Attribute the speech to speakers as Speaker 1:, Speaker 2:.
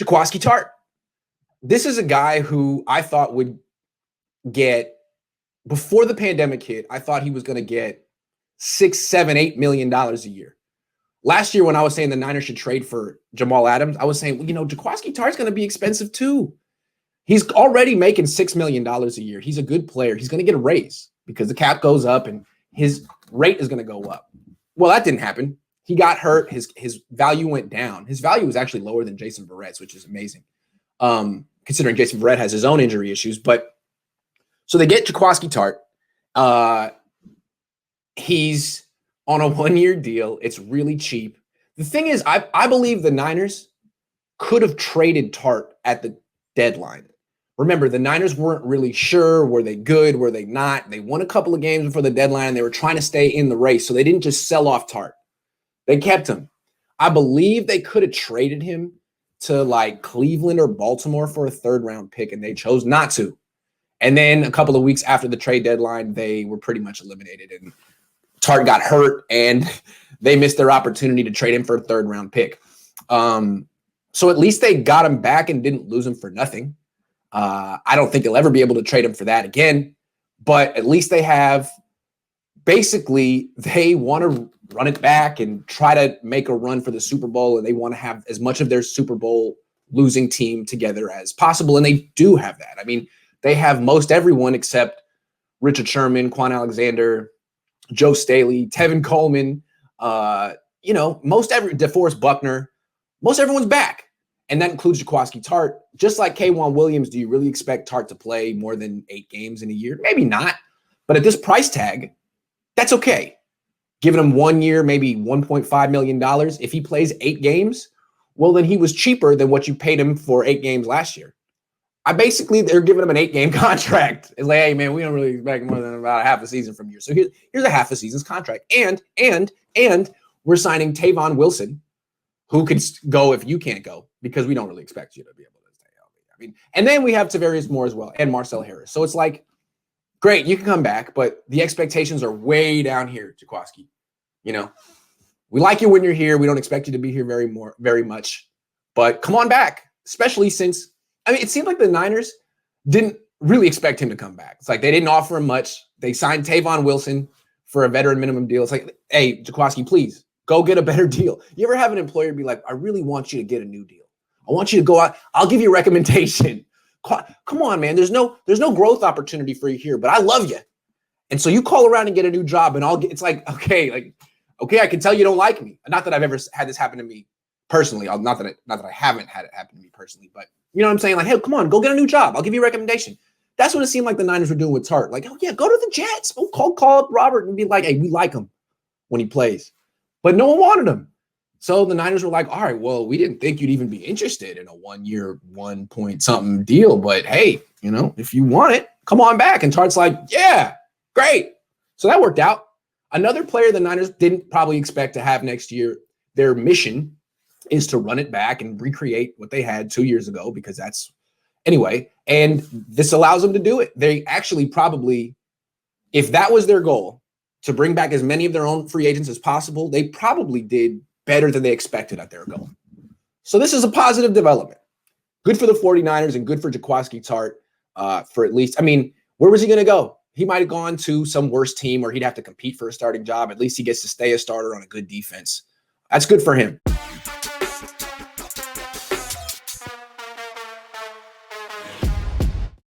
Speaker 1: Jaquiski Tartt. This is a guy who I thought would get, before the pandemic hit, I thought he was going to get $6, $7, $8 million a year. Last year, when I was saying the Niners should trade for Jamal Adams, I was saying, well, Jaquiski Tartt's going to be expensive too. He's already making $6 million a year. He's a good player. He's going to get a raise because the cap goes up and his rate is going to go up. Well, that didn't happen. He got hurt. His value went down. His value was actually lower than Jason Verrett's, which is amazing, considering Jason Verrett has his own injury issues. But so they get Jaquiski Tartt. He's on a one-year deal. It's really cheap. The thing is, I believe the Niners could have traded Tartt at the deadline. Remember, the Niners weren't really sure. Were they good? Were they not? They won a couple of games before the deadline, and they were trying to stay in the race, so they didn't just sell off Tartt. They kept him. I believe they could have traded him to like Cleveland or Baltimore for a third-round pick, and they chose not to. And then a couple of weeks after the trade deadline, they were pretty much eliminated, and Tartt got hurt, and they missed their opportunity to trade him for a third-round pick. So at least they got him back and didn't lose him for nothing. I don't think they'll ever be able to trade him for that again, but at least they have, basically, they want to run it back and try to make a run for the Super Bowl, and they want to have as much of their Super Bowl losing team together as possible, and they do have that. I mean, they have most everyone except Richard Sherman, Quan Alexander, Joe Staley, Tevin Coleman, DeForest Buckner, most everyone's back. And that includes Jaquiski Tartt. Just like K'Wan Williams, do you really expect Tartt to play more than 8 games in a year? Maybe not. But at this price tag, that's okay. Giving him 1 year, maybe $1.5 million. If he plays 8 games, well, then he was cheaper than what you paid him for 8 games last year. They're giving him an 8-game contract. It's like, hey, man, we don't really expect more than about a half a season from you. So here's a half a season's contract. And we're signing Tavon Wilson, who can go if you can't go, because we don't really expect you to be able to stay healthy. I mean, and then we have Tavarius Moore as well, and Marcel Harris. So it's like, great, you can come back, but the expectations are way down here, Jaquiski. We like you when you're here. We don't expect you to be here very much, but come on back, especially since, it seemed like the Niners didn't really expect him to come back. It's like they didn't offer him much. They signed Tavon Wilson for a veteran minimum deal. It's like, hey, Jaquiski, please go get a better deal. You ever have an employer be like, I really want you to get a new deal. I want you to go out. I'll give you a recommendation. Come on, man. There's no growth opportunity for you here, but I love you. And so you call around and get a new job, and it's like, okay, I can tell you don't like me. Not that I've ever had this happen to me personally. Not that I haven't had it happen to me personally, but you know what I'm saying? Like, hey, come on, go get a new job. I'll give you a recommendation. That's what it seemed like the Niners were doing with Tartt. Like, oh yeah, go to the Jets. Call up Robert and be like, hey, we like him when he plays. But no one wanted him. So the Niners were like, all right, well, we didn't think you'd even be interested in a 1 year, 1 point something deal. But hey, if you want it, come on back. And Tartt's like, yeah, great. So that worked out. Another player the Niners didn't probably expect to have next year, their mission is to run it back and recreate what they had 2 years ago, because that's anyway. And this allows them to do it. They actually probably, if that was their goal, to bring back as many of their own free agents as possible, they probably did better than they expected at their goal. So this is a positive development. Good for the 49ers and good for Jaquiski Tartt for at least, where was he going to go? He might have gone to some worse team where he'd have to compete for a starting job. At least he gets to stay a starter on a good defense. That's good for him.